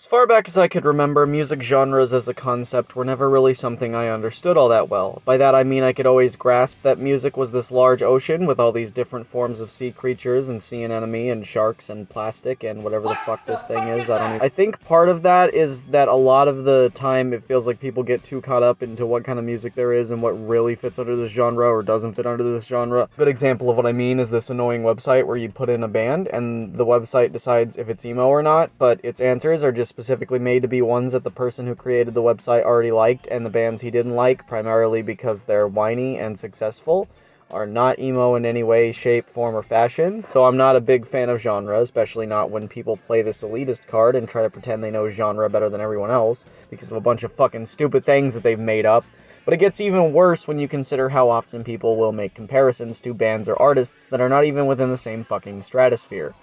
As far back as I could remember, music genres as a concept were never really something I understood all that well. By that I mean I could always grasp that music was this large ocean with all these different forms of sea creatures and sea anemone and sharks and plastic and whatever the fuck this thing is. I think part of that is that a lot of the time it feels like people get too caught up into what kind of music there is and what really fits under this genre or doesn't fit under this genre. A good example of what I mean is this annoying website where you put in a band and the website decides if it's emo or not, but its answers are just specifically made to be ones that the person who created the website already liked, and the bands he didn't like, primarily because they're whiny and successful, are not emo in any way, shape, form, or fashion. So I'm not a big fan of genre, especially not when people play this elitist card and try to pretend they know genre better than everyone else because of a bunch of fucking stupid things that they've made up. But it gets even worse when you consider how often people will make comparisons to bands or artists that are not even within the same fucking stratosphere.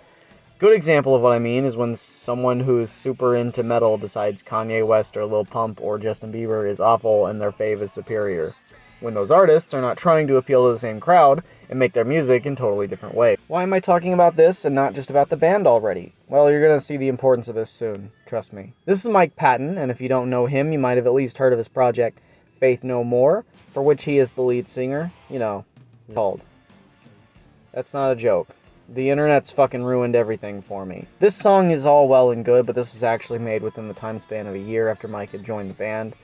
Good example of what I mean is when someone who's super into metal decides Kanye West or Lil Pump or Justin Bieber is awful and their fave is superior, when those artists are not trying to appeal to the same crowd and make their music in totally different ways. Why am I talking about this and not just about the band already? Well, you're gonna see the importance of this soon, trust me. This is Mike Patton, and if you don't know him, you might have at least heard of his project, Faith No More, for which he is the lead singer. You know, called. That's not a joke. The internet's fucking ruined everything for me. This song is all well and good, but this was actually made within the time span of a year after Mike had joined the band.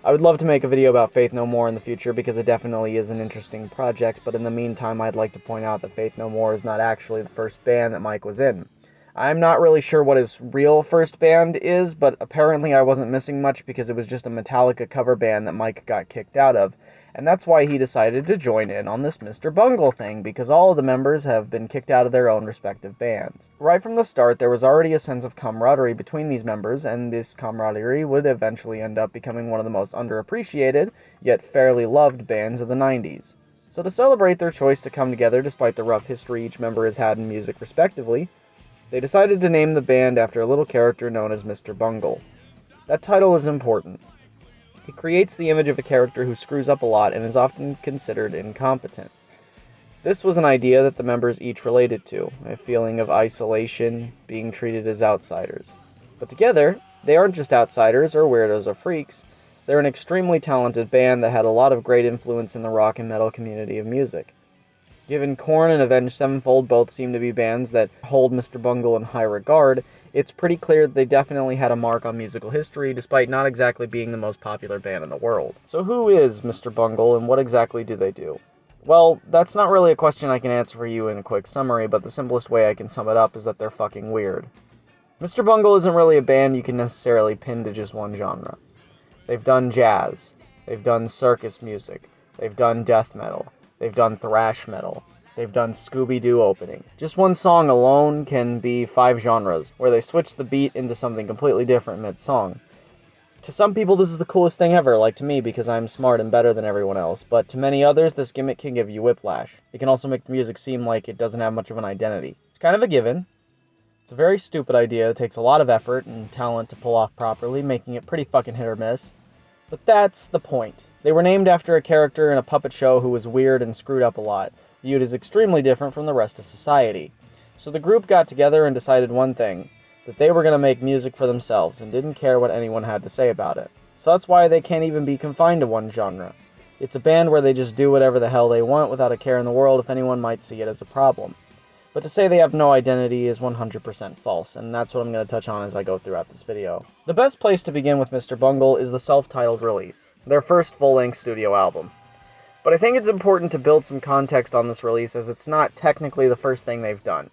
I would love to make a video about Faith No More in the future because it definitely is an interesting project, but in the meantime I'd like to point out that Faith No More is not actually the first band that Mike was in. I'm not really sure what his real first band is, but apparently I wasn't missing much because it was just a Metallica cover band that Mike got kicked out of. And that's why he decided to join in on this Mr. Bungle thing, because all of the members have been kicked out of their own respective bands. Right from the start, there was already a sense of camaraderie between these members, and this camaraderie would eventually end up becoming one of the most underappreciated, yet fairly loved bands of the 90s. So to celebrate their choice to come together despite the rough history each member has had in music respectively, they decided to name the band after a little character known as Mr. Bungle. That title is important. It creates the image of a character who screws up a lot and is often considered incompetent. This was an idea that the members each related to, a feeling of isolation, being treated as outsiders. But together, they aren't just outsiders or weirdos or freaks. They're an extremely talented band that had a lot of great influence in the rock and metal community of music. Given Korn and Avenged Sevenfold both seem to be bands that hold Mr. Bungle in high regard, it's pretty clear that they definitely had a mark on musical history, despite not exactly being the most popular band in the world. So who is Mr. Bungle, and what exactly do they do? Well, that's not really a question I can answer for you in a quick summary, but the simplest way I can sum it up is that they're fucking weird. Mr. Bungle isn't really a band you can necessarily pin to just one genre. They've done jazz, they've done circus music, they've done death metal, they've done thrash metal, they've done Scooby-Doo opening. Just one song alone can be 5 genres, where they switch the beat into something completely different mid-song. To some people this is the coolest thing ever, like to me because I'm smart and better than everyone else, but to many others this gimmick can give you whiplash. It can also make the music seem like it doesn't have much of an identity. It's kind of a given. It's a very stupid idea, it takes a lot of effort and talent to pull off properly, making it pretty fucking hit or miss. But that's the point. They were named after a character in a puppet show who was weird and screwed up a lot, viewed as extremely different from the rest of society. So the group got together and decided one thing, that they were going to make music for themselves and didn't care what anyone had to say about it. So that's why they can't even be confined to one genre. It's a band where they just do whatever the hell they want without a care in the world if anyone might see it as a problem. But to say they have no identity is 100% false, and that's what I'm going to touch on as I go throughout this video. The best place to begin with Mr. Bungle is the self-titled release, their first full-length studio album. But I think it's important to build some context on this release as it's not technically the first thing they've done.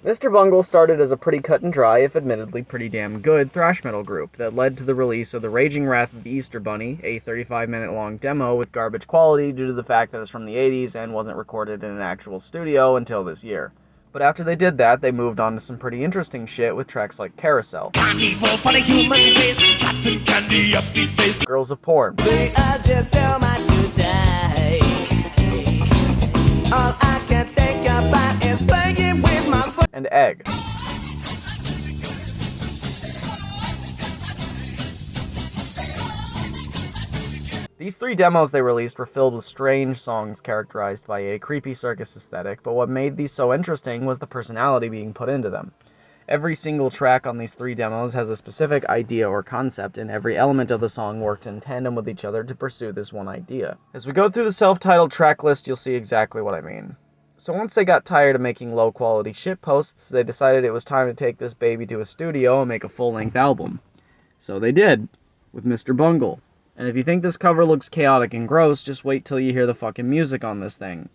Mr. Bungle started as a pretty cut and dry, if admittedly pretty damn good, thrash metal group that led to the release of The Raging Wrath of the Easter Bunny, a 35-minute long demo with garbage quality due to the fact that it's from the 80s and wasn't recorded in an actual studio until this year. But after they did that, they moved on to some pretty interesting shit with tracks like Carousel, Girls of Porn, They are just so much to take. All I can think about is playing with my soul. and Egg. These 3 demos they released were filled with strange songs characterized by a creepy circus aesthetic, but what made these so interesting was the personality being put into them. Every single track on these 3 demos has a specific idea or concept, and every element of the song worked in tandem with each other to pursue this one idea. As we go through the self-titled track list, you'll see exactly what I mean. So once they got tired of making low-quality shitposts, they decided it was time to take this baby to a studio and make a full-length album. So they did, with Mr. Bungle. And if you think this cover looks chaotic and gross, just wait till you hear the fucking music on this thing.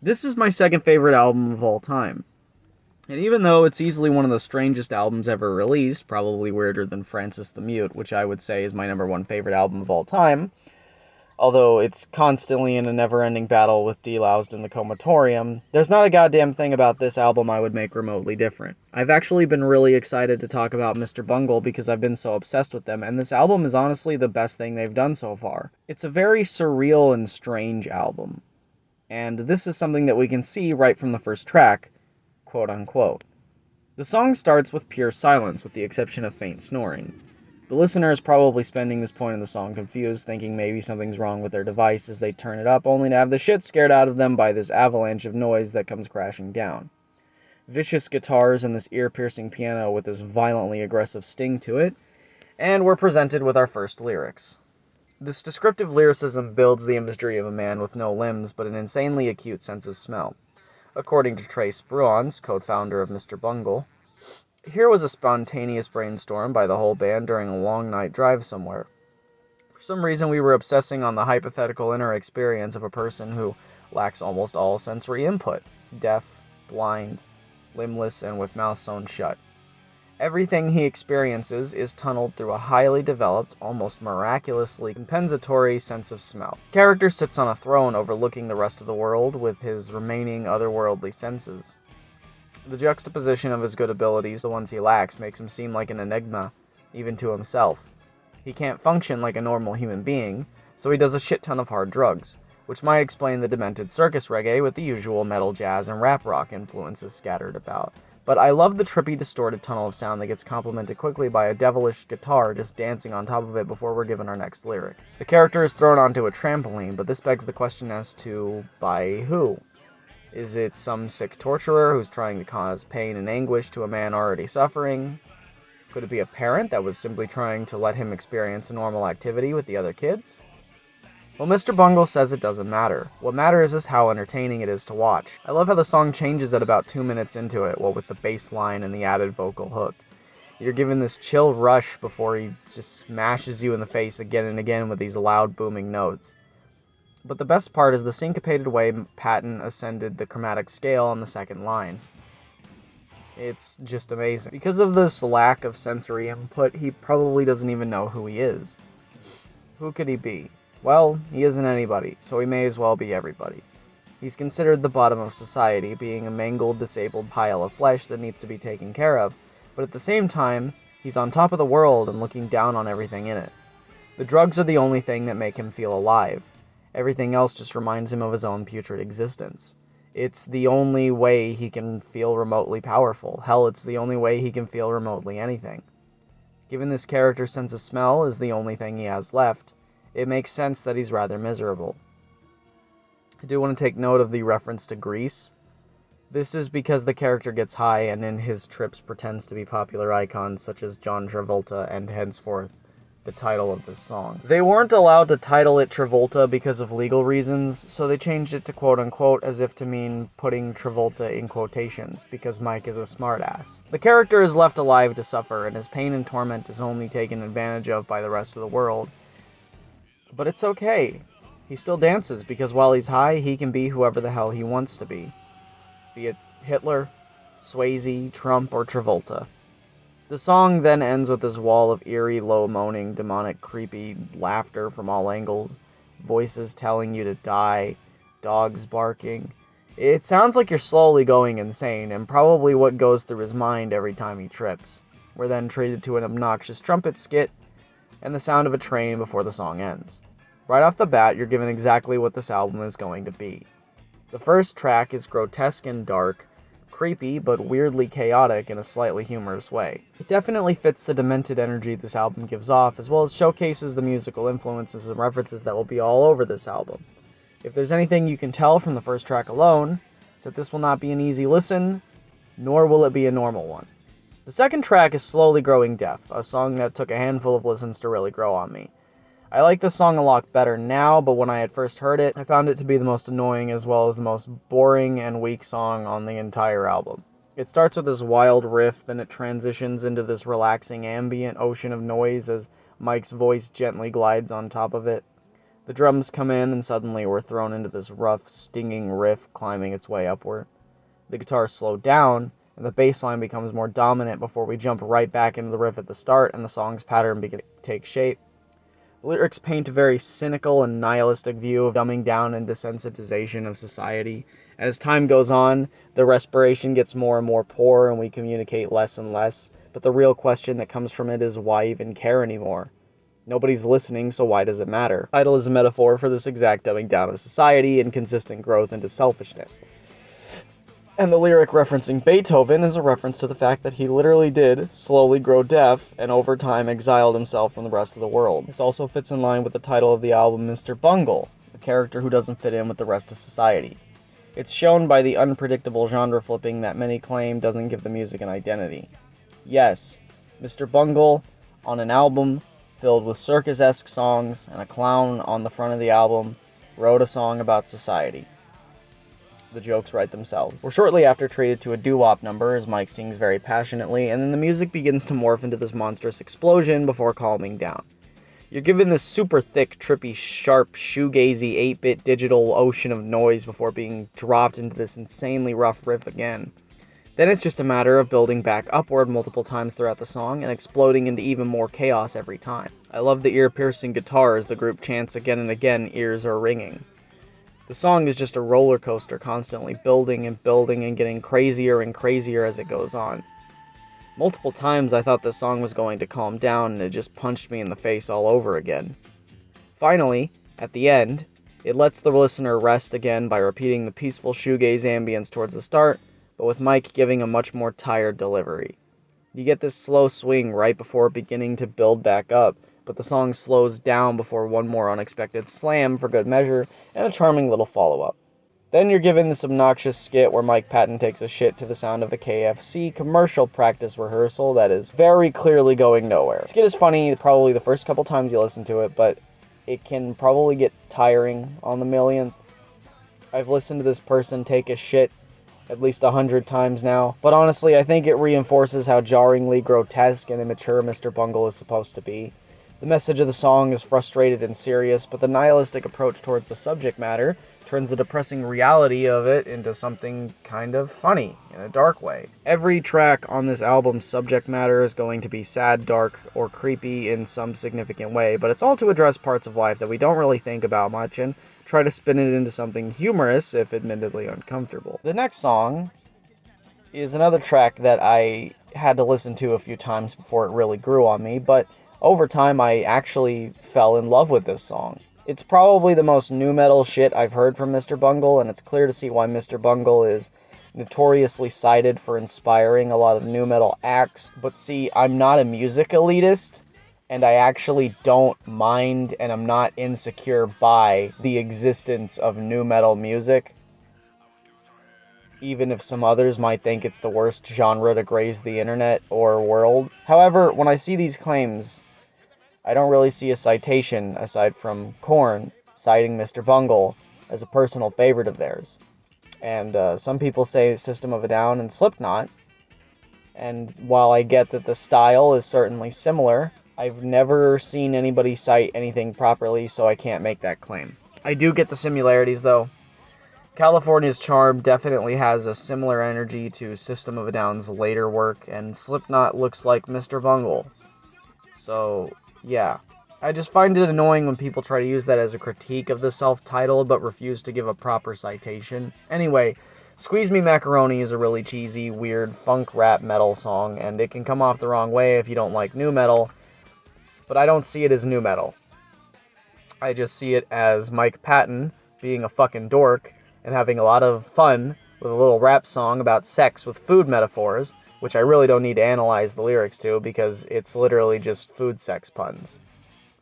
This is my second favorite album of all time. And even though it's easily one of the strangest albums ever released, probably weirder than Francis the Mute, which I would say is my number 1 favorite album of all time, although it's constantly in a never-ending battle with Deloused in the Comatorium, there's not a goddamn thing about this album I would make remotely different. I've actually been really excited to talk about Mr. Bungle because I've been so obsessed with them, and this album is honestly the best thing they've done so far. It's a very surreal and strange album, and this is something that we can see right from the first track, quote-unquote. The song starts with pure silence, with the exception of faint snoring. The listener is probably spending this point in the song confused, thinking maybe something's wrong with their device as they turn it up, only to have the shit scared out of them by this avalanche of noise that comes crashing down. Vicious guitars and this ear-piercing piano with this violently aggressive sting to it, and we're presented with our first lyrics. This descriptive lyricism builds the imagery of a man with no limbs, but an insanely acute sense of smell. According to Trace Bruans, co-founder of Mr. Bungle, here was a spontaneous brainstorm by the whole band during a long night drive somewhere. For some reason, we were obsessing on the hypothetical inner experience of a person who lacks almost all sensory input, deaf, blind, limbless, and with mouth sewn shut. Everything he experiences is tunneled through a highly developed, almost miraculously compensatory sense of smell. The character sits on a throne overlooking the rest of the world with his remaining otherworldly senses. The juxtaposition of his good abilities, the ones he lacks, makes him seem like an enigma, even to himself. He can't function like a normal human being, so he does a shit ton of hard drugs, which might explain the demented circus reggae with the usual metal, jazz, and rap rock influences scattered about. But I love the trippy, distorted tunnel of sound that gets complemented quickly by a devilish guitar just dancing on top of it before we're given our next lyric. The character is thrown onto a trampoline, but this begs the question as to, by who? Is it some sick torturer who's trying to cause pain and anguish to a man already suffering? Could it be a parent that was simply trying to let him experience a normal activity with the other kids? Well, Mr. Bungle says it doesn't matter. What matters is how entertaining it is to watch. I love how the song changes at about 2 minutes into it, what with the bass line and the added vocal hook. You're given this chill rush before he just smashes you in the face again and again with these loud booming notes. But the best part is the syncopated way Patton ascended the chromatic scale on the second line. It's just amazing. Because of this lack of sensory input, he probably doesn't even know who he is. Who could he be? Well, he isn't anybody, so he may as well be everybody. He's considered the bottom of society, being a mangled, disabled pile of flesh that needs to be taken care of, but at the same time, he's on top of the world and looking down on everything in it. The drugs are the only thing that make him feel alive. Everything else just reminds him of his own putrid existence. It's the only way he can feel remotely powerful. Hell, it's the only way he can feel remotely anything. Given this character's sense of smell is the only thing he has left, it makes sense that he's rather miserable. I do want to take note of the reference to Grease. This is because the character gets high and in his trips pretends to be popular icons such as John Travolta and henceforth the title of this song. They weren't allowed to title it Travolta because of legal reasons, so they changed it to quote-unquote as if to mean putting Travolta in quotations, because Mike is a smartass. The character is left alive to suffer, and his pain and torment is only taken advantage of by the rest of the world. But it's okay. He still dances, because while he's high, he can be whoever the hell he wants to be it Hitler, Swayze, Trump, or Travolta. The song then ends with this wall of eerie, low-moaning, demonic, creepy laughter from all angles, voices telling you to die, dogs barking. It sounds like you're slowly going insane, and probably what goes through his mind every time he trips. We're then treated to an obnoxious trumpet skit, and the sound of a train before the song ends. Right off the bat, you're given exactly what this album is going to be. The first track is grotesque and dark, creepy, but weirdly chaotic in a slightly humorous way. It definitely fits the demented energy this album gives off, as well as showcases the musical influences and references that will be all over this album. If there's anything you can tell from the first track alone, it's that this will not be an easy listen, nor will it be a normal one. The second track is Slowly Growing Deaf, a song that took a handful of listens to really grow on me. I like this song a lot better now, but when I had first heard it, I found it to be the most annoying as well as the most boring and weak song on the entire album. It starts with this wild riff, then it transitions into this relaxing ambient ocean of noise as Mike's voice gently glides on top of it. The drums come in and suddenly we're thrown into this rough, stinging riff climbing its way upward. The guitars slow down, and the bass line becomes more dominant before we jump right back into the riff at the start and the song's pattern begins to take shape. The lyrics paint a very cynical and nihilistic view of dumbing down and desensitization of society. As time goes on, the respiration gets more and more poor and we communicate less and less, but the real question that comes from it is why even care anymore? Nobody's listening, so why does it matter? The title is a metaphor for this exact dumbing down of society and consistent growth into selfishness. And the lyric referencing Beethoven is a reference to the fact that he literally did slowly grow deaf and over time exiled himself from the rest of the world. This also fits in line with the title of the album, Mr. Bungle, the character who doesn't fit in with the rest of society. It's shown by the unpredictable genre flipping that many claim doesn't give the music an identity. Yes, Mr. Bungle, on an album filled with circus-esque songs and a clown on the front of the album, wrote a song about society. The jokes write themselves. We're shortly after treated to a doo-wop number as Mike sings very passionately, and then the music begins to morph into this monstrous explosion before calming down. You're given this super thick, trippy, sharp, shoegazy, 8-bit digital ocean of noise before being dropped into this insanely rough riff again. Then it's just a matter of building back upward multiple times throughout the song and exploding into even more chaos every time. I love the ear-piercing guitar as the group chants again and again, ears are ringing. The song is just a roller coaster, constantly building and getting crazier and crazier as it goes on. Multiple times I thought this song was going to calm down and it just punched me in the face all over again. Finally, at the end, it lets the listener rest again by repeating the peaceful shoegaze ambience towards the start, but with Mike giving a much more tired delivery. You get this slow swing right before beginning to build back up, but the song slows down before one more unexpected slam for good measure, and a charming little follow-up. Then you're given this obnoxious skit where Mike Patton takes a shit to the sound of a KFC commercial practice rehearsal that is very clearly going nowhere. The skit is funny probably the first couple times you listen to it, but it can probably get tiring on the millionth. I've listened to this person take a shit at least 100 times now, but honestly I think it reinforces how jarringly grotesque and immature Mr. Bungle is supposed to be. The message of the song is frustrated and serious, but the nihilistic approach towards the subject matter turns the depressing reality of it into something kind of funny, in a dark way. Every track on this album's subject matter is going to be sad, dark, or creepy in some significant way, but it's all to address parts of life that we don't really think about much and try to spin it into something humorous, if admittedly uncomfortable. The next song is another track that I had to listen to a few times before it really grew on me, but over time, I actually fell in love with this song. It's probably the most nu metal shit I've heard from Mr. Bungle, and it's clear to see why Mr. Bungle is notoriously cited for inspiring a lot of nu metal acts. But see, I'm not a music elitist, and I actually don't mind and I'm not insecure by the existence of nu metal music, even if some others might think it's the worst genre to graze the internet or world. However, when I see these claims, I don't really see a citation, aside from Korn, citing Mr. Bungle as a personal favorite of theirs. And some people say System of a Down and Slipknot, and while I get that the style is certainly similar, I've never seen anybody cite anything properly, so I can't make that claim. I do get the similarities, though. California's Charm definitely has a similar energy to System of a Down's later work, and Slipknot looks like Mr. Bungle. So, yeah. I just find it annoying when people try to use that as a critique of the self-titled, but refuse to give a proper citation. Anyway, Squeeze Me Macaroni is a really cheesy, weird, funk rap metal song, and it can come off the wrong way if you don't like nu metal, but I don't see it as nu metal. I just see it as Mike Patton being a fucking dork and having a lot of fun with a little rap song about sex with food metaphors, which I really don't need to analyze the lyrics to because it's literally just food sex puns.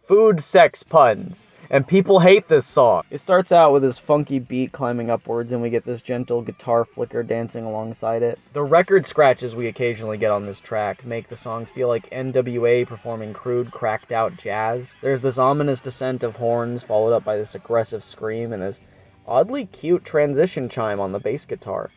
Food sex puns. And people hate this song. It starts out with this funky beat climbing upwards, and we get this gentle guitar flicker dancing alongside it. The record scratches we occasionally get on this track make the song feel like NWA performing crude, cracked out jazz. There's this ominous descent of horns, followed up by this aggressive scream, and this oddly cute transition chime on the bass guitar.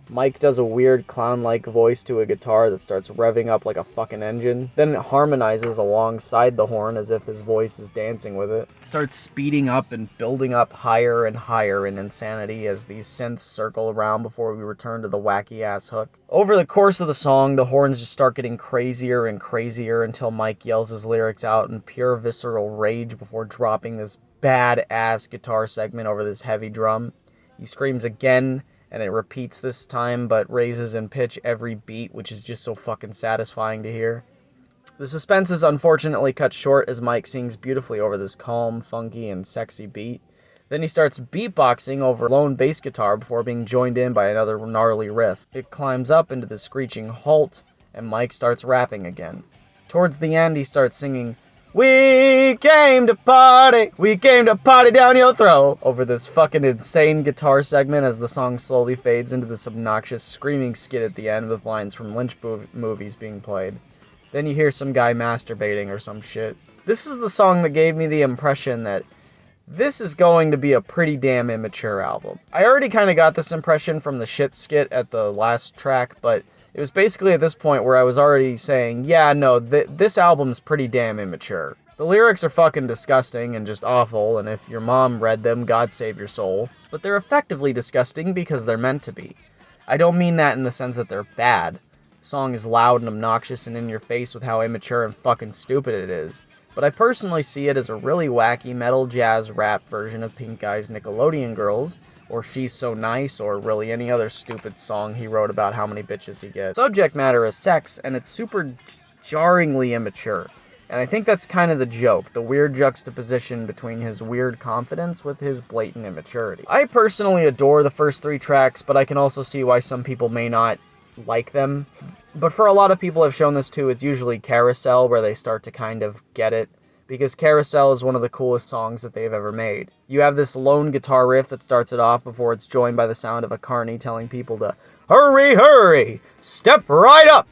Mike does a weird clown-like voice to a guitar that starts revving up like a fucking engine. Then it harmonizes alongside the horn as if his voice is dancing with it. It starts speeding up and building up higher and higher in insanity as these synths circle around before we return to the wacky-ass hook. Over the course of the song, the horns just start getting crazier and crazier until Mike yells his lyrics out in pure visceral rage before dropping this bad-ass guitar segment over this heavy drum. He screams again, and it repeats this time, but raises in pitch every beat, which is just so fucking satisfying to hear. The suspense is unfortunately cut short as Mike sings beautifully over this calm, funky, and sexy beat. Then he starts beatboxing over a lone bass guitar before being joined in by another gnarly riff. It climbs up into the screeching halt, and Mike starts rapping again. Towards the end, he starts singing, "We came to party down your throat," over this fucking insane guitar segment as the song slowly fades into this obnoxious screaming skit at the end with lines from Lynch movies being played. Then you hear some guy masturbating or some shit. This is the song that gave me the impression that this is going to be a pretty damn immature album. I already kind of got this impression from the shit skit at the last track, but it was basically at this point where I was already saying, yeah, no, this album's pretty damn immature. The lyrics are fucking disgusting and just awful, and if your mom read them, God save your soul. But they're effectively disgusting because they're meant to be. I don't mean that in the sense that they're bad. The song is loud and obnoxious and in your face with how immature and fucking stupid it is. But I personally see it as a really wacky metal jazz rap version of Pink Guy's Nickelodeon Girls, or She's So Nice, or really any other stupid song he wrote about how many bitches he gets. Subject matter is sex, and it's super jarringly immature. And I think that's kind of the joke, the weird juxtaposition between his weird confidence with his blatant immaturity. I personally adore the first 3 tracks, but I can also see why some people may not like them. But for a lot of people I've shown this to, it's usually Carousel where they start to kind of get it, because Carousel is one of the coolest songs that they've ever made. You have this lone guitar riff that starts it off before it's joined by the sound of a carny telling people to hurry, hurry, step right up.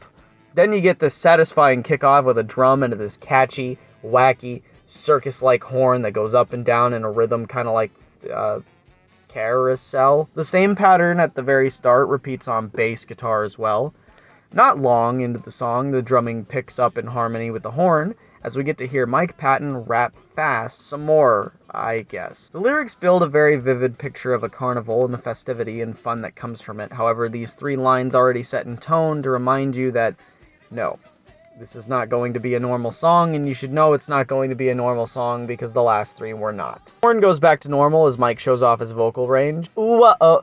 Then you get this satisfying kickoff with a drum into this catchy, wacky, circus-like horn that goes up and down in a rhythm kind of like Carousel. The same pattern at the very start repeats on bass guitar as well. Not long into the song, the drumming picks up in harmony with the horn, as we get to hear Mike Patton rap fast some more, I guess. The lyrics build a very vivid picture of a carnival and the festivity and fun that comes from it. However, these 3 lines already set in tone to remind you that, no, this is not going to be a normal song, and you should know it's not going to be a normal song because the last 3 were not. The horn goes back to normal as Mike shows off his vocal range. Ooh, oh.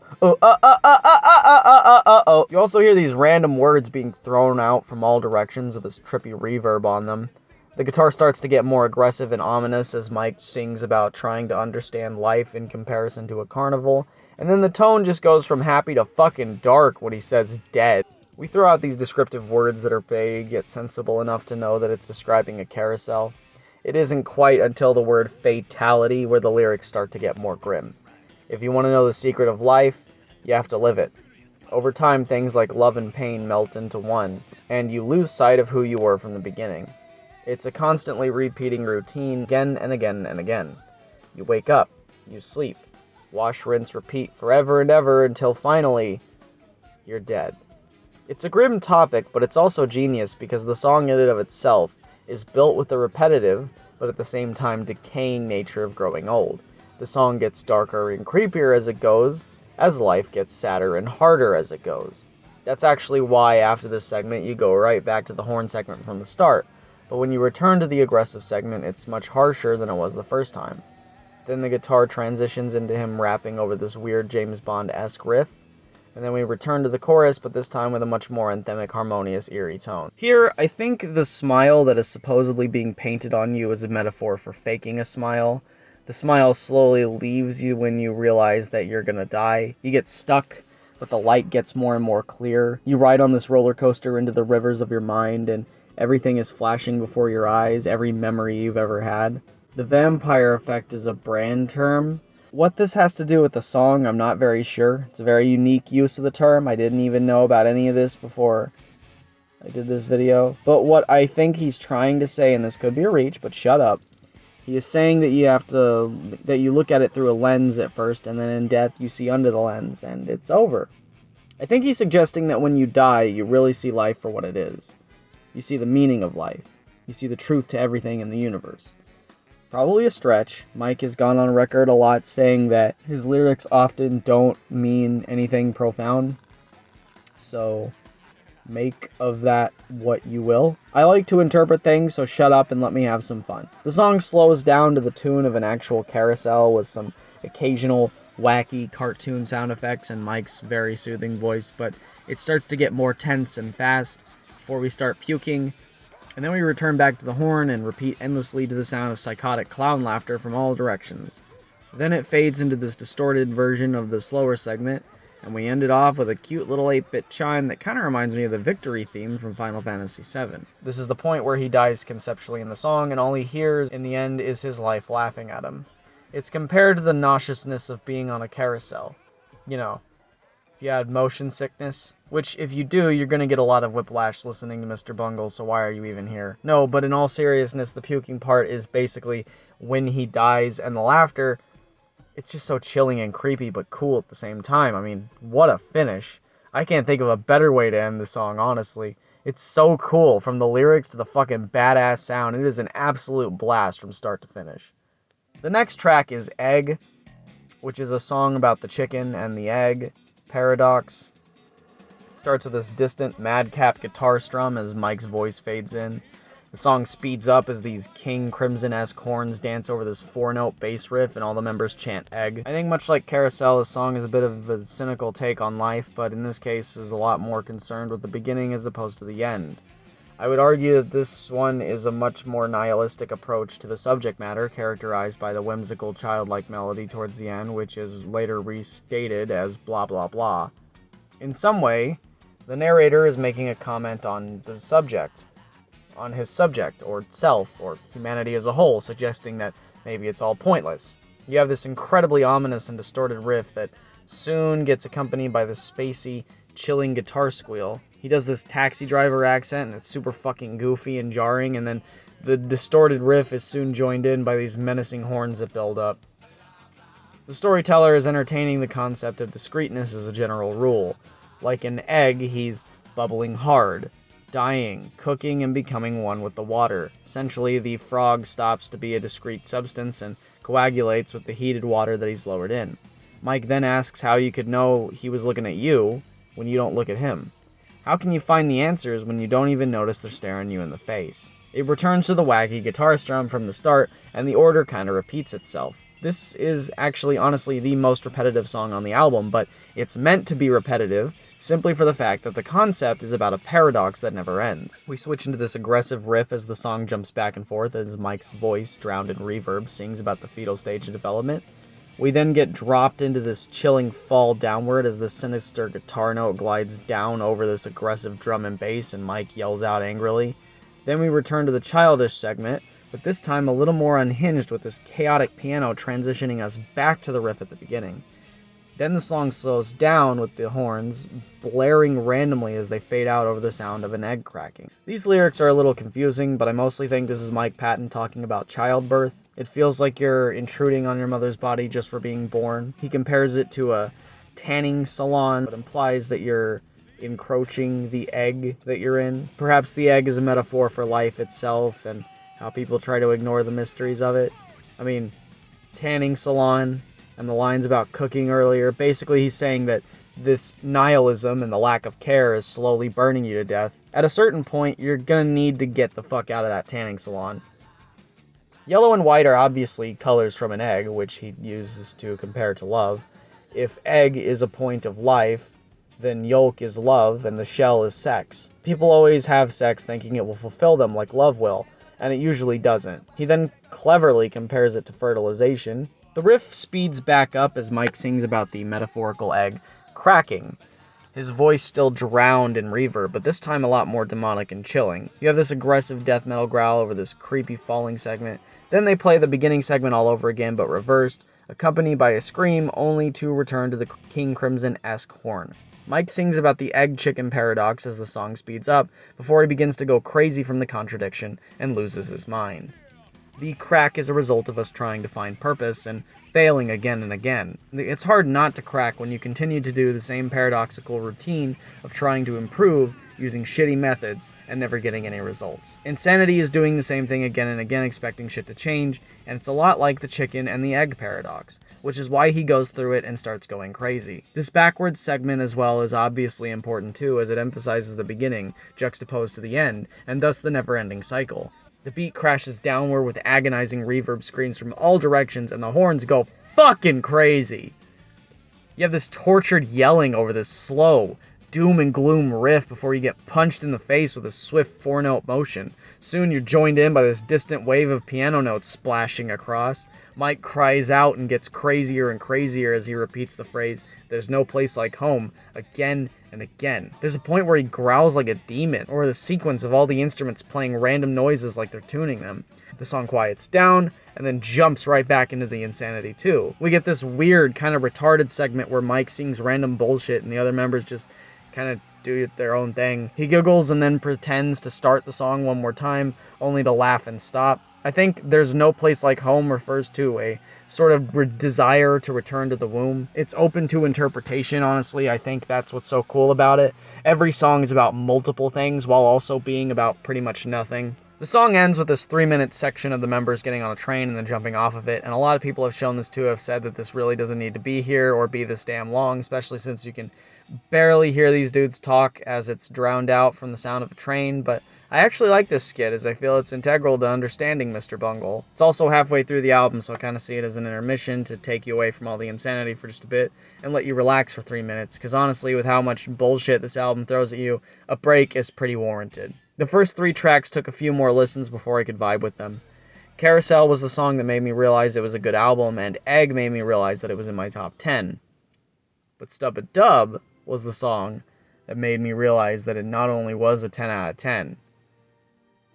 You also hear these random words being thrown out from all directions with this trippy reverb on them. The guitar starts to get more aggressive and ominous as Mike sings about trying to understand life in comparison to a carnival, and then the tone just goes from happy to fucking dark when he says dead. We throw out these descriptive words that are vague yet sensible enough to know that it's describing a carousel. It isn't quite until the word fatality where the lyrics start to get more grim. If you want to know the secret of life, you have to live it. Over time, things like love and pain melt into one, and you lose sight of who you were from the beginning. It's a constantly repeating routine again and again and again. You wake up, you sleep, wash, rinse, repeat forever and ever until finally, you're dead. It's a grim topic, but it's also genius because the song in and of itself is built with the repetitive, but at the same time decaying nature of growing old. The song gets darker and creepier as it goes, as life gets sadder and harder as it goes. That's actually why after this segment you go right back to the horn segment from the start, but when you return to the aggressive segment it's much harsher than it was the first time. Then the guitar transitions into him rapping over this weird James Bond-esque riff, and then we return to the chorus, but this time with a much more anthemic, harmonious, eerie tone. Here, I think the smile that is supposedly being painted on you is a metaphor for faking a smile. The smile slowly leaves you when you realize that you're gonna die. You get stuck, but the light gets more and more clear. You ride on this roller coaster into the rivers of your mind, and everything is flashing before your eyes, every memory you've ever had. The vampire effect is a brand term. What this has to do with the song, I'm not very sure. It's a very unique use of the term. I didn't even know about any of this before I did this video. But what I think he's trying to say, and this could be a reach, but shut up. He is saying that you look at it through a lens at first, and then in death you see under the lens, and it's over. I think he's suggesting that when you die, you really see life for what it is. You see the meaning of life. You see the truth to everything in the universe. Probably a stretch. Mike has gone on record a lot saying that his lyrics often don't mean anything profound. So make of that what you will. I like to interpret things, so shut up and let me have some fun. The song slows down to the tune of an actual carousel with some occasional wacky cartoon sound effects and Mike's very soothing voice, but it starts to get more tense and fast before we start puking, and then we return back to the horn and repeat endlessly to the sound of psychotic clown laughter from all directions. Then it fades into this distorted version of the slower segment, and we end it off with a cute little 8-bit chime that kind of reminds me of the victory theme from Final Fantasy VII. This is the point where he dies conceptually in the song, and all he hears in the end is his life laughing at him. It's compared to the nauseousness of being on a carousel. You know, if you had motion sickness, which if you do, you're going to get a lot of whiplash listening to Mr. Bungle, so why are you even here? No, but in all seriousness, the puking part is basically when he dies, and the laughter, it's just so chilling and creepy, but cool at the same time. I mean, what a finish. I can't think of a better way to end the song, honestly. It's so cool, from the lyrics to the fucking badass sound. It is an absolute blast from start to finish. The next track is Egg, which is a song about the chicken and the egg paradox. It starts with this distant madcap guitar strum as Mike's voice fades in. The song speeds up as these King Crimson-esque horns dance over this 4-note bass riff and all the members chant Egg. I think much like Carousel, this song is a bit of a cynical take on life, but in this case is a lot more concerned with the beginning as opposed to the end. I would argue that this one is a much more nihilistic approach to the subject matter, characterized by the whimsical childlike melody towards the end, which is later restated as blah blah blah. In some way, the narrator is making a comment on the subject, on his subject, or self, or humanity as a whole, suggesting that maybe it's all pointless. You have this incredibly ominous and distorted riff that soon gets accompanied by this spacey, chilling guitar squeal. He does this taxi driver accent, and it's super fucking goofy and jarring, and then the distorted riff is soon joined in by these menacing horns that build up. The storyteller is entertaining the concept of discreteness as a general rule. Like an egg, he's bubbling hard, dying, cooking, and becoming one with the water. Essentially, the frog stops to be a discrete substance and coagulates with the heated water that he's lowered in. Mike then asks how you could know he was looking at you when you don't look at him. How can you find the answers when you don't even notice they're staring you in the face? It returns to the wacky guitar strum from the start, and the order kind of repeats itself. This is actually, honestly, the most repetitive song on the album, but it's meant to be repetitive simply for the fact that the concept is about a paradox that never ends. We switch into this aggressive riff as the song jumps back and forth as Mike's voice, drowned in reverb, sings about the fetal stage of development. We then get dropped into this chilling fall downward as the sinister guitar note glides down over this aggressive drum and bass and Mike yells out angrily. Then we return to the childish segment, but this time a little more unhinged with this chaotic piano transitioning us back to the riff at the beginning. Then the song slows down with the horns blaring randomly as they fade out over the sound of an egg cracking. These lyrics are a little confusing, but I mostly think this is Mike Patton talking about childbirth. It feels like you're intruding on your mother's body just for being born. He compares it to a tanning salon, but implies that you're encroaching the egg that you're in. Perhaps the egg is a metaphor for life itself and how people try to ignore the mysteries of it. I mean, tanning salon and the lines about cooking earlier, basically he's saying that this nihilism and the lack of care is slowly burning you to death. At a certain point, you're gonna need to get the fuck out of that tanning salon. Yellow and white are obviously colors from an egg, which he uses to compare to love. If egg is a point of life, then yolk is love and the shell is sex. People always have sex thinking it will fulfill them like love will, and it usually doesn't. He then cleverly compares it to fertilization. The riff speeds back up as Mike sings about the metaphorical egg cracking. his voice still drowned in reverb, but this time a lot more demonic and chilling. You have this aggressive death metal growl over this creepy falling segment, then they play the beginning segment all over again but reversed, accompanied by a scream, only to return to the King Crimson-esque horn. Mike sings about the egg-chicken paradox as the song speeds up, before he begins to go crazy from the contradiction and loses his mind. The crack is a result of us trying to find purpose and failing again and again. It's hard not to crack when you continue to do the same paradoxical routine of trying to improve using shitty methods and never getting any results. Insanity is doing the same thing again and again, expecting shit to change, and it's a lot like the chicken and the egg paradox, which is why he goes through it and starts going crazy. This backwards segment as well is obviously important too, as it emphasizes the beginning juxtaposed to the end, and thus the never-ending cycle. The beat crashes downward with agonizing reverb screams from all directions, and the horns go fucking crazy. You have this tortured yelling over this slow, doom and gloom riff before you get punched in the face with a swift 4-note motion. Soon you're joined in by this distant wave of piano notes splashing across. Mike cries out and gets crazier and crazier as he repeats the phrase, "There's no place like home," again and again. There's a point where he growls like a demon, or the sequence of all the instruments playing random noises like they're tuning them. The song quiets down, and then jumps right back into the insanity too. We get this weird, kind of retarded segment where Mike sings random bullshit and the other members just kind of do their own thing. He giggles and then pretends to start the song one more time, only to laugh and stop. I think "There's no place like home" refers to a sort of desire to return to the womb. It's open to interpretation, honestly. I think that's what's so cool about it. Every song is about multiple things while also being about pretty much nothing. The song ends with this 3-minute section of the members getting on a train and then jumping off of it, and a lot of people have shown this too, have said that this really doesn't need to be here or be this damn long, especially since you can barely hear these dudes talk as it's drowned out from the sound of a train, but I actually like this skit as I feel it's integral to understanding Mr. Bungle. It's also halfway through the album, so I kind of see it as an intermission to take you away from all the insanity for just a bit and let you relax for 3 minutes, because honestly, with how much bullshit this album throws at you, a break is pretty warranted. The first 3 tracks took a few more listens before I could vibe with them. Carousel was the song that made me realize it was a good album, and Egg made me realize that it was in my top 10. But Stubb was the song that made me realize that it not only was a 10 out of 10,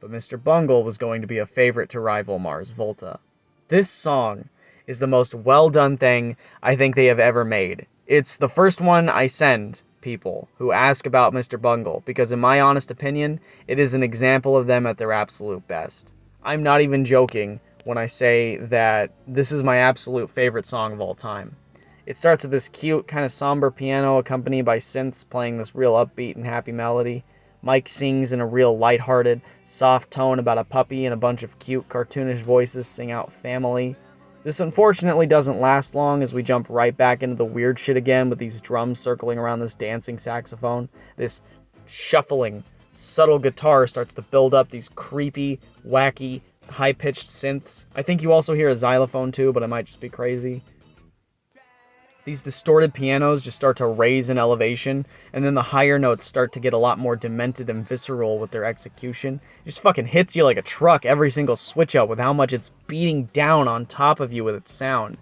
but Mr. Bungle was going to be a favorite to rival Mars Volta. This song is the most well-done thing I think they have ever made. It's the first one I send people who ask about Mr. Bungle, because in my honest opinion, it is an example of them at their absolute best. I'm not even joking when I say that this is my absolute favorite song of all time. It starts with this cute, kind of somber piano accompanied by synths playing this real upbeat and happy melody. Mike sings in a real lighthearted, soft tone about a puppy, and a bunch of cute, cartoonish voices sing out "Family." This unfortunately doesn't last long as we jump right back into the weird shit again with these drums circling around this dancing saxophone. This shuffling, subtle guitar starts to build up these creepy, wacky, high-pitched synths. I think you also hear a xylophone too, but I might just be crazy. These distorted pianos just start to raise in elevation, and then the higher notes start to get a lot more demented and visceral with their execution. It just fucking hits you like a truck every single switch up with how much it's beating down on top of you with its sound.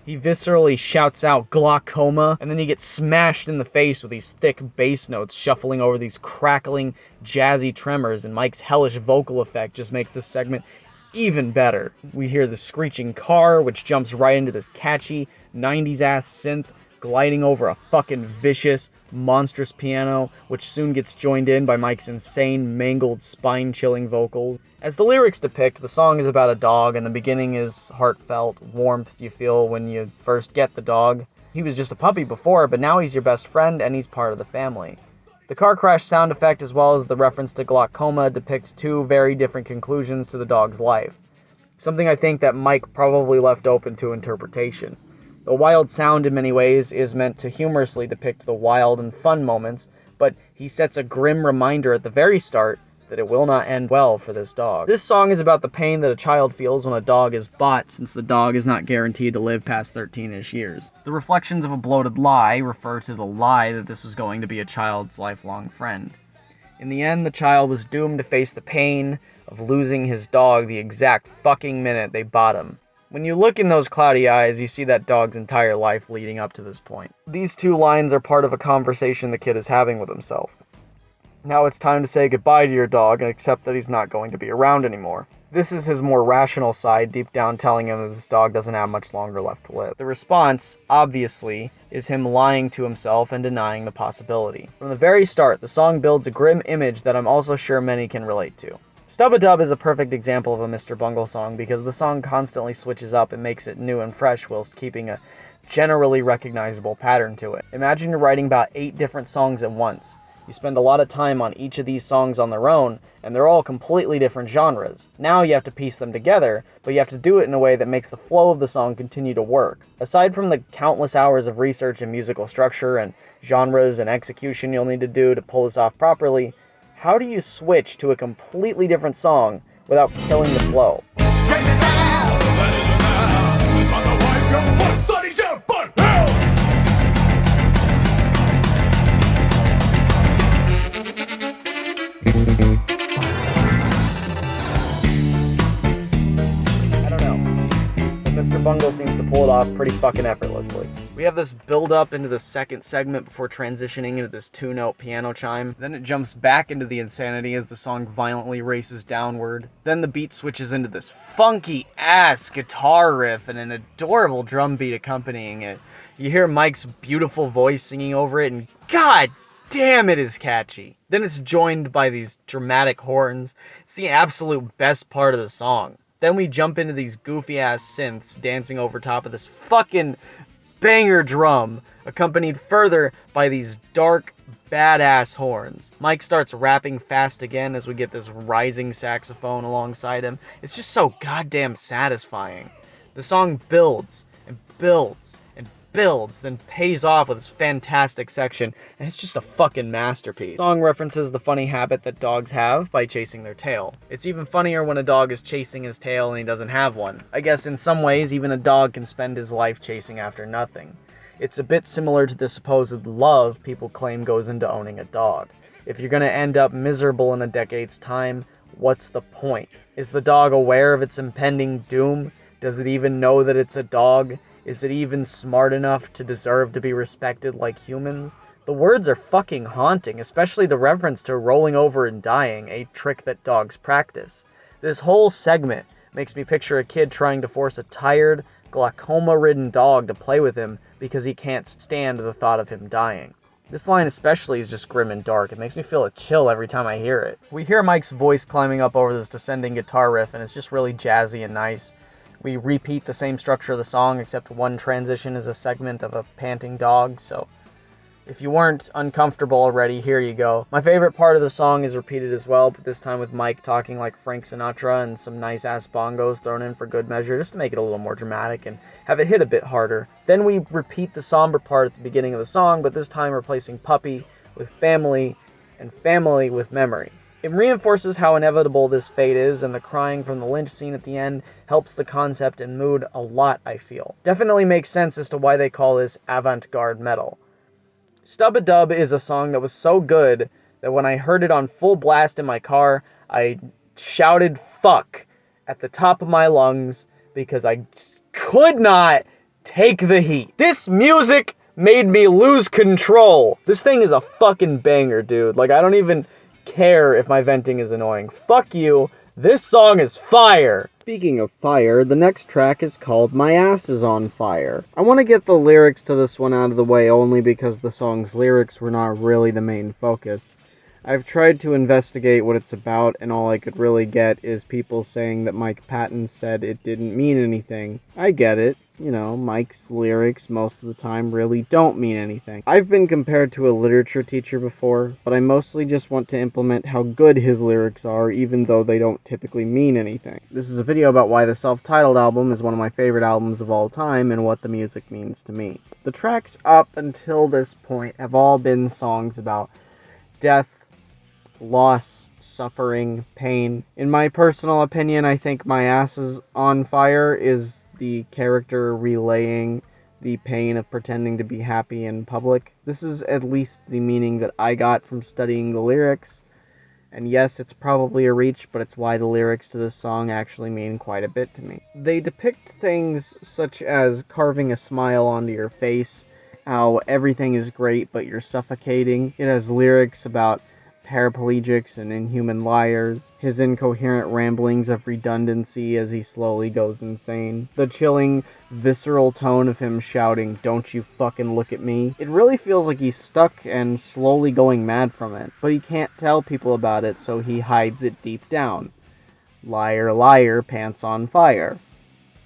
He viscerally shouts out "glaucoma," and then you get smashed in the face with these thick bass notes shuffling over these crackling, jazzy tremors, and Mike's hellish vocal effect just makes this segment even better. We hear the screeching car, which jumps right into this catchy 90s ass synth gliding over a fucking vicious, monstrous piano, which soon gets joined in by Mike's insane, mangled, spine-chilling vocals. As the lyrics depict, the song is about a dog, and the beginning is heartfelt warmth you feel when you first get the dog. He was just a puppy before, but now he's your best friend and he's part of the family. The car crash sound effect, as well as the reference to glaucoma, depicts 2 very different conclusions to the dog's life. Something I think that Mike probably left open to interpretation. The wild sound in many ways is meant to humorously depict the wild and fun moments, but he sets a grim reminder at the very start that it will not end well for this dog. This song is about the pain that a child feels when a dog is bought, since the dog is not guaranteed to live past 13-ish years. The reflections of a bloated lie refer to the lie that this was going to be a child's lifelong friend. In the end, the child was doomed to face the pain of losing his dog the exact fucking minute they bought him. When you look in those cloudy eyes, you see that dog's entire life leading up to this point. These 2 lines are part of a conversation the kid is having with himself. Now it's time to say goodbye to your dog and accept that he's not going to be around anymore. This is his more rational side deep down telling him that this dog doesn't have much longer left to live. The response, obviously, is him lying to himself and denying the possibility. From the very start, the song builds a grim image that I'm also sure many can relate to. Stubb is a perfect example of a Mr. Bungle song because the song constantly switches up and makes it new and fresh whilst keeping a generally recognizable pattern to it. Imagine you're writing about 8 different songs at once. You spend a lot of time on each of these songs on their own, and they're all completely different genres. Now you have to piece them together, but you have to do it in a way that makes the flow of the song continue to work. Aside from the countless hours of research and musical structure and genres and execution you'll need to do to pull this off properly, how do you switch to a completely different song without killing the flow? Mr. Bungle seems to pull it off pretty fucking effortlessly. We have this build up into the second segment before transitioning into this 2-note piano chime. Then it jumps back into the insanity as the song violently races downward. Then the beat switches into this funky ass guitar riff and an adorable drum beat accompanying it. You hear Mike's beautiful voice singing over it, and god damn, it is catchy. Then it's joined by these dramatic horns. It's the absolute best part of the song. Then we jump into these goofy-ass synths dancing over top of this fucking banger drum, accompanied further by these dark, badass horns. Mike starts rapping fast again as we get this rising saxophone alongside him. It's just so goddamn satisfying. The song builds and builds and builds, then pays off with this fantastic section, and it's just a fucking masterpiece. The song references the funny habit that dogs have by chasing their tail. It's even funnier when a dog is chasing his tail and he doesn't have one. I guess in some ways, even a dog can spend his life chasing after nothing. It's a bit similar to the supposed love people claim goes into owning a dog. If you're gonna end up miserable in a decade's time, what's the point? Is the dog aware of its impending doom? Does it even know that it's a dog? Is it even smart enough to deserve to be respected like humans? The words are fucking haunting, especially the reference to rolling over and dying, a trick that dogs practice. This whole segment makes me picture a kid trying to force a tired, glaucoma-ridden dog to play with him because he can't stand the thought of him dying. This line especially is just grim and dark. It makes me feel a chill every time I hear it. We hear Mike's voice climbing up over this descending guitar riff, and it's just really jazzy and nice. We repeat the same structure of the song, except one transition is a segment of a panting dog, so if you weren't uncomfortable already, here you go. My favorite part of the song is repeated as well, but this time with Mike talking like Frank Sinatra and some nice-ass bongos thrown in for good measure, just to make it a little more dramatic and have it hit a bit harder. Then we repeat the somber part at the beginning of the song, but this time replacing puppy with family and family with memory. It reinforces how inevitable this fate is, and the crying from the lynch scene at the end helps the concept and mood a lot, I feel. Definitely makes sense as to why they call this avant-garde metal. Stubb is a song that was so good that when I heard it on full blast in my car, I shouted fuck at the top of my lungs because I could not take the heat. This music made me lose control. This thing is a fucking banger, dude. Like, I don't even care if my venting is annoying. Fuck you. This song is fire. Speaking of fire, the next track is called My Ass Is On Fire. I want to get the lyrics to this one out of the way only because the song's lyrics were not really the main focus. I've tried to investigate what it's about, and all I could really get is people saying that Mike Patton said it didn't mean anything. I get it. You know, Mike's lyrics most of the time really don't mean anything. I've been compared to a literature teacher before, but I mostly just want to implement how good his lyrics are, even though they don't typically mean anything. This is a video about why the self-titled album is one of my favorite albums of all time and what the music means to me. The tracks up until this point have all been songs about death, loss, suffering, pain. In my personal opinion, I think My Ass Is On Fire is the character relaying the pain of pretending to be happy in public. This is at least the meaning that I got from studying the lyrics, And yes, it's probably a reach, but it's why the lyrics to this song actually mean quite a bit to me. They depict things such as carving a smile onto your face, how everything is great but you're suffocating. It has lyrics about paraplegics and inhuman liars, his incoherent ramblings of redundancy as he slowly goes insane, the chilling, visceral tone of him shouting, "Don't you fucking look at me." It really feels like he's stuck and slowly going mad from it, but he can't tell people about it, so he hides it deep down. Liar, liar, pants on fire.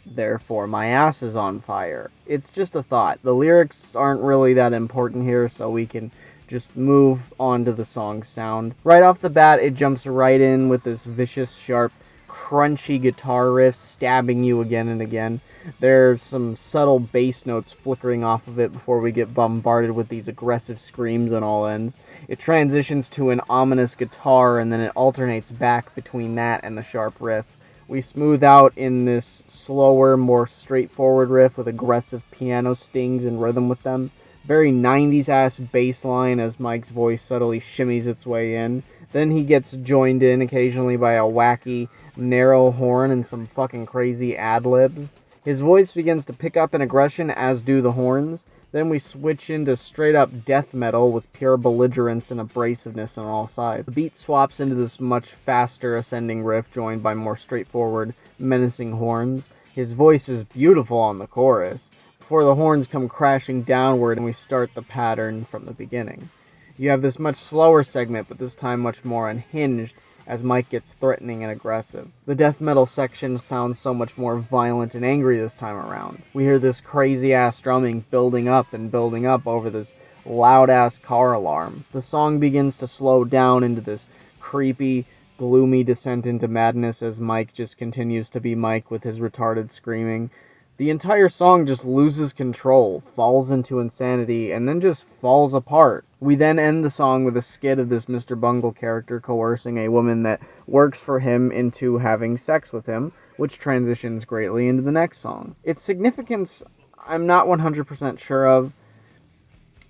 Therefore my ass is on fire. It's just a thought. The lyrics aren't really that important here, so we can just move on to the song's sound. Right off the bat, it jumps right in with this vicious, sharp, crunchy guitar riff stabbing you again and again. There's some subtle bass notes flickering off of it before we get bombarded with these aggressive screams on all ends. It transitions to an ominous guitar, and then it alternates back between that and the sharp riff. We smooth out in this slower, more straightforward riff with aggressive piano stings and rhythm with them. Very 90s-ass bass line as Mike's voice subtly shimmies its way in. Then he gets joined in occasionally by a wacky, narrow horn and some fucking crazy ad-libs. His voice begins to pick up in aggression, as do the horns. Then we switch into straight-up death metal with pure belligerence and abrasiveness on all sides. The beat swaps into this much faster ascending riff joined by more straightforward, menacing horns. His voice is beautiful on the chorus, before the horns come crashing downward and we start the pattern from the beginning. You have this much slower segment, but this time much more unhinged, as Mike gets threatening and aggressive. The death metal section sounds so much more violent and angry this time around. We hear this crazy-ass drumming building up over this loud-ass car alarm. The song begins to slow down into this creepy, gloomy descent into madness as Mike just continues to be Mike with his retarded screaming. The entire song just loses control, falls into insanity, and then just falls apart. We then end the song with a skit of this Mr. Bungle character coercing a woman that works for him into having sex with him, which transitions greatly into the next song. Its significance, I'm not 100% sure of.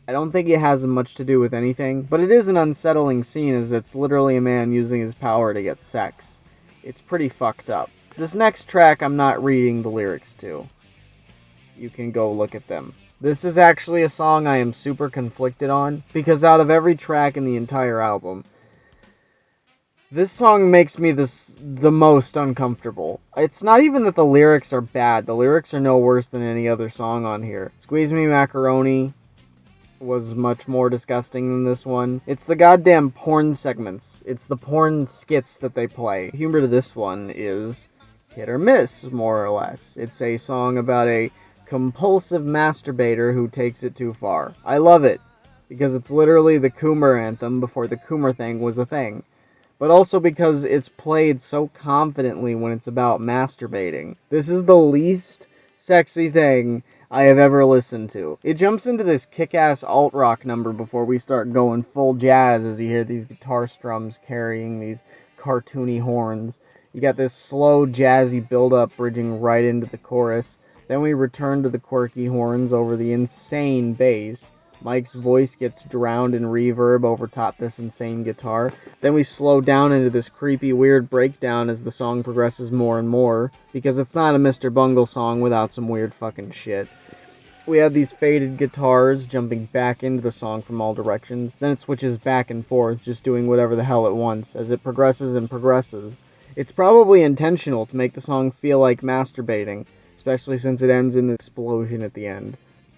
I don't think it has much to do with anything, but it is an unsettling scene as it's literally a man using his power to get sex. It's pretty fucked up. This next track I'm not reading the lyrics to. You can go look at them. This is actually a song I am super conflicted on, because out of every track in the entire album, this song makes me the most uncomfortable. It's not even that the lyrics are bad. The lyrics are no worse than any other song on here. Squeeze Me Macaroni was much more disgusting than this one. It's the goddamn porn segments. It's the porn skits that they play. Humor to this one is hit or miss, more or less. It's a song about a compulsive masturbator who takes it too far. I love it, because it's literally the Coomer anthem before the Coomer thing was a thing. But also because it's played so confidently when it's about masturbating. This is the least sexy thing I have ever listened to. It jumps into this kick-ass alt-rock number before we start going full jazz as you hear these guitar strums carrying these cartoony horns. You got this slow, jazzy build-up bridging right into the chorus. Then we return to the quirky horns over the insane bass. Mike's voice gets drowned in reverb over top this insane guitar. Then we slow down into this creepy, weird breakdown as the song progresses more and more, because it's not a Mr. Bungle song without some weird fucking shit. We have these faded guitars jumping back into the song from all directions. Then it switches back and forth, just doing whatever the hell it wants, as it progresses and progresses. It's probably intentional to make the song feel like masturbating, especially since it ends in an explosion at the end.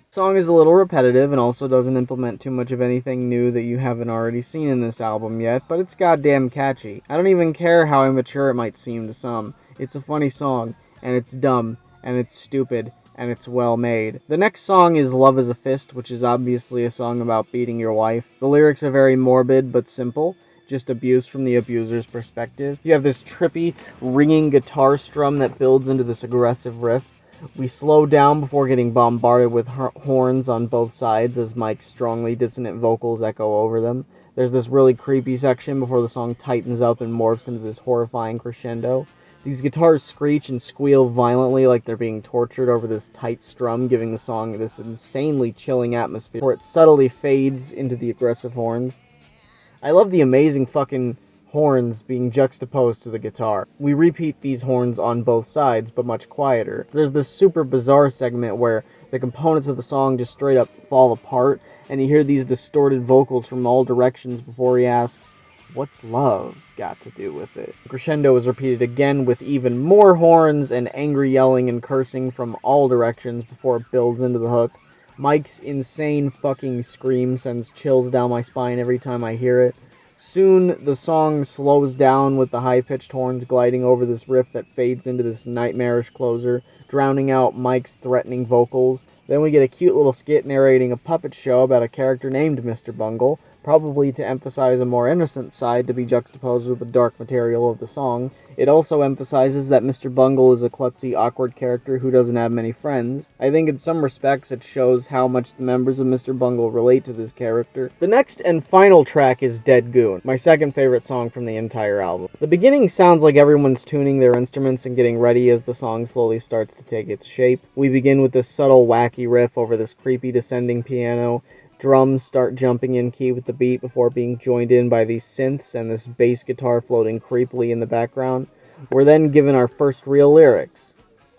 The song is a little repetitive and also doesn't implement too much of anything new that you haven't already seen in this album yet, but it's goddamn catchy. I don't even care how immature it might seem to some. It's a funny song, and it's dumb, and it's stupid, and it's well made. The next song is Love is a Fist, which is obviously a song about beating your wife. The lyrics are very morbid but simple, just abuse from the abuser's perspective. You have this trippy, ringing guitar strum that builds into this aggressive riff. We slow down before getting bombarded with horns on both sides as Mike's strongly dissonant vocals echo over them. There's this really creepy section before the song tightens up and morphs into this horrifying crescendo. These guitars screech and squeal violently like they're being tortured over this tight strum, giving the song this insanely chilling atmosphere before it subtly fades into the aggressive horns. I love the amazing fucking horns being juxtaposed to the guitar. We repeat these horns on both sides, but much quieter. There's this super bizarre segment where the components of the song just straight up fall apart, and you hear these distorted vocals from all directions before he asks, "What's love got to do with it?" The crescendo is repeated again with even more horns and angry yelling and cursing from all directions before it builds into the hook. Mike's insane fucking scream sends chills down my spine every time I hear it. Soon, the song slows down with the high-pitched horns gliding over this riff that fades into this nightmarish closer, drowning out Mike's threatening vocals. Then we get a cute little skit narrating a puppet show about a character named Mr. Bungle, probably to emphasize a more innocent side to be juxtaposed with the dark material of the song. It also emphasizes that Mr. Bungle is a klutzy, awkward character who doesn't have many friends. I think in some respects it shows how much the members of Mr. Bungle relate to this character. The next and final track is Dead Goon, my second favorite song from the entire album. The beginning sounds like everyone's tuning their instruments and getting ready as the song slowly starts to take its shape. We begin with this subtle, wacky riff over this creepy descending piano. Drums start jumping in key with the beat before being joined in by these synths and this bass guitar floating creepily in the background. We're then given our first real lyrics.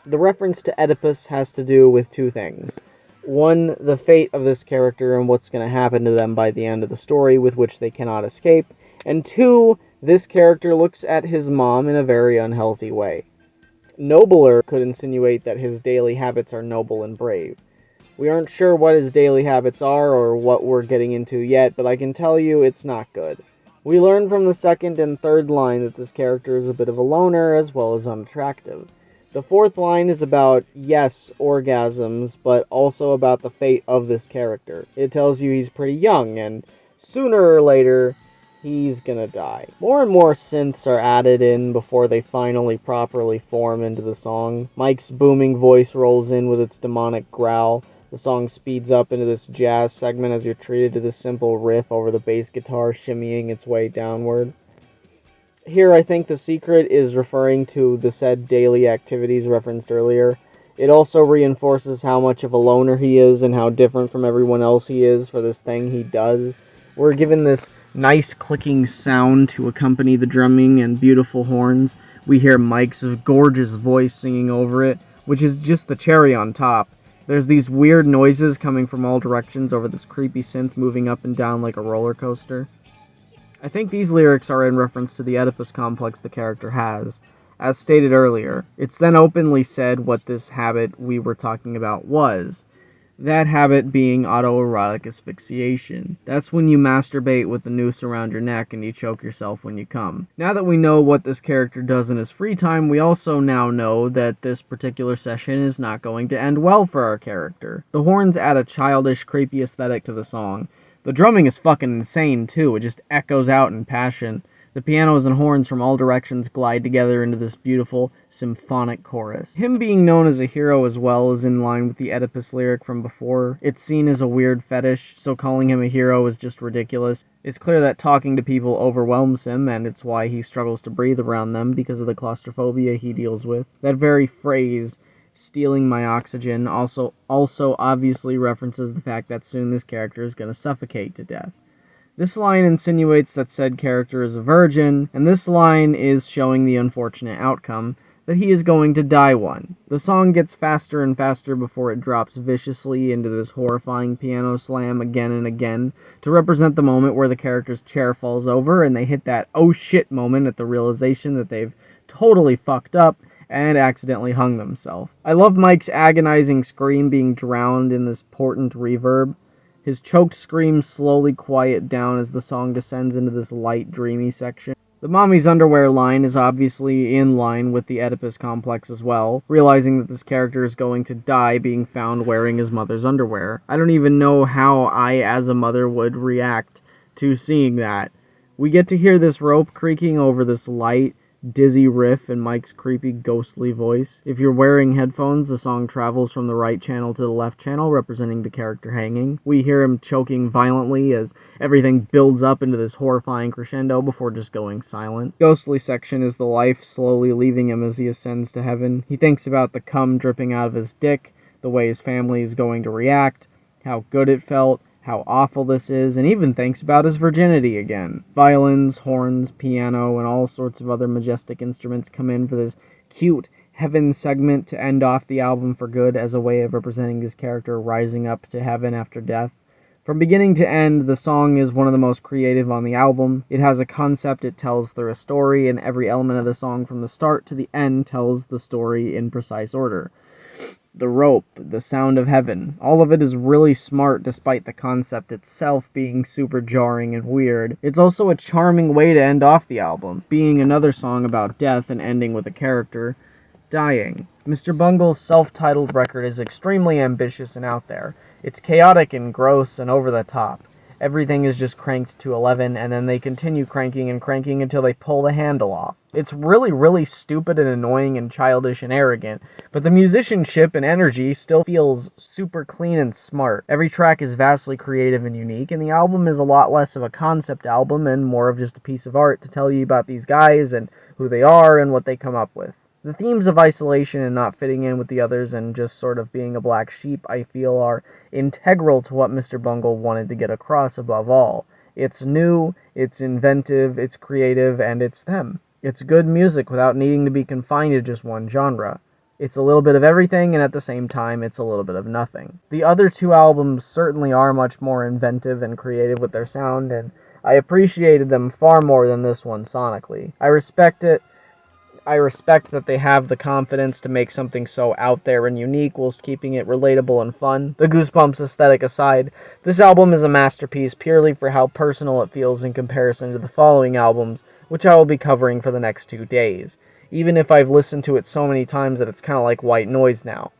The reference to Oedipus has to do with two things. One, the fate of this character and what's going to happen to them by the end of the story, with which they cannot escape. And two, this character looks at his mom in a very unhealthy way. Nobler could insinuate that his daily habits are noble and brave. We aren't sure what his daily habits are or what we're getting into yet, but I can tell you it's not good. We learn from the second and third line that this character is a bit of a loner as well as unattractive. The fourth line is about, yes, orgasms, but also about the fate of this character. It tells you he's pretty young, and sooner or later, he's gonna die. More and more synths are added in before they finally properly form into the song. Mike's booming voice rolls in with its demonic growl. The song speeds up into this jazz segment as you're treated to this simple riff over the bass guitar shimmying its way downward. Here I think the secret is referring to the said daily activities referenced earlier. It also reinforces how much of a loner he is and how different from everyone else he is for this thing he does. We're given this nice clicking sound to accompany the drumming and beautiful horns. We hear Mike's gorgeous voice singing over it, which is just the cherry on top. There's these weird noises coming from all directions over this creepy synth moving up and down like a roller coaster. I think these lyrics are in reference to the Oedipus complex the character has. As stated earlier, it's then openly said what this habit we were talking about was. That habit being autoerotic asphyxiation. That's when you masturbate with the noose around your neck and you choke yourself when you come. Now that we know what this character does in his free time, we also now know that this particular session is not going to end well for our character. The horns add a childish, creepy aesthetic to the song. The drumming is fucking insane too, it just echoes out in passion. The pianos and horns from all directions glide together into this beautiful, symphonic chorus. Him being known as a hero as well is in line with the Oedipus lyric from before. It's seen as a weird fetish, so calling him a hero is just ridiculous. It's clear that talking to people overwhelms him, and it's why he struggles to breathe around them because of the claustrophobia he deals with. That very phrase, stealing my oxygen, also obviously references the fact that soon this character is going to suffocate to death. This line insinuates that said character is a virgin, and this line is showing the unfortunate outcome, that he is going to die one. The song gets faster and faster before it drops viciously into this horrifying piano slam again and again, to represent the moment where the character's chair falls over and they hit that oh shit moment at the realization that they've totally fucked up and accidentally hung themselves. I love Mike's agonizing scream being drowned in this portent reverb. His choked screams slowly quiet down as the song descends into this light, dreamy section. The mommy's underwear line is obviously in line with the Oedipus complex as well, realizing that this character is going to die being found wearing his mother's underwear. I don't even know how I, as a mother, would react to seeing that. We get to hear this rope creaking over this light, dizzy riff and Mike's creepy, ghostly voice. If you're wearing headphones, the song travels from the right channel to the left channel, representing the character hanging. We hear him choking violently as everything builds up into this horrifying crescendo before just going silent. Ghostly section is the life slowly leaving him as he ascends to heaven. He thinks about the cum dripping out of his dick, the way his family is going to react, how good it felt, how awful this is, and even thinks about his virginity again. Violins, horns, piano, and all sorts of other majestic instruments come in for this cute heaven segment to end off the album for good as a way of representing his character rising up to heaven after death. From beginning to end, the song is one of the most creative on the album. It has a concept it tells through a story, and every element of the song from the start to the end tells the story in precise order. The rope, the sound of heaven, all of it is really smart despite the concept itself being super jarring and weird. It's also a charming way to end off the album, being another song about death and ending with a character dying. Mr. Bungle's self-titled record is extremely ambitious and out there. It's chaotic and gross and over the top. Everything is just cranked to 11, and then they continue cranking and cranking until they pull the handle off. It's really, really stupid and annoying and childish and arrogant, but the musicianship and energy still feels super clean and smart. Every track is vastly creative and unique, and the album is a lot less of a concept album and more of just a piece of art to tell you about these guys and who they are and what they come up with. The themes of isolation and not fitting in with the others and just sort of being a black sheep, I feel, are integral to what Mr. Bungle wanted to get across above all. It's new, it's inventive, it's creative, and it's them. It's good music without needing to be confined to just one genre. It's a little bit of everything, and at the same time, it's a little bit of nothing. The other two albums certainly are much more inventive and creative with their sound, and I appreciated them far more than this one sonically. I respect it. I respect that they have the confidence to make something so out there and unique whilst keeping it relatable and fun. The Goosebumps aesthetic aside, this album is a masterpiece purely for how personal it feels in comparison to the following albums, which I will be covering for the next 2 days, even if I've listened to it so many times that it's kind of like white noise now.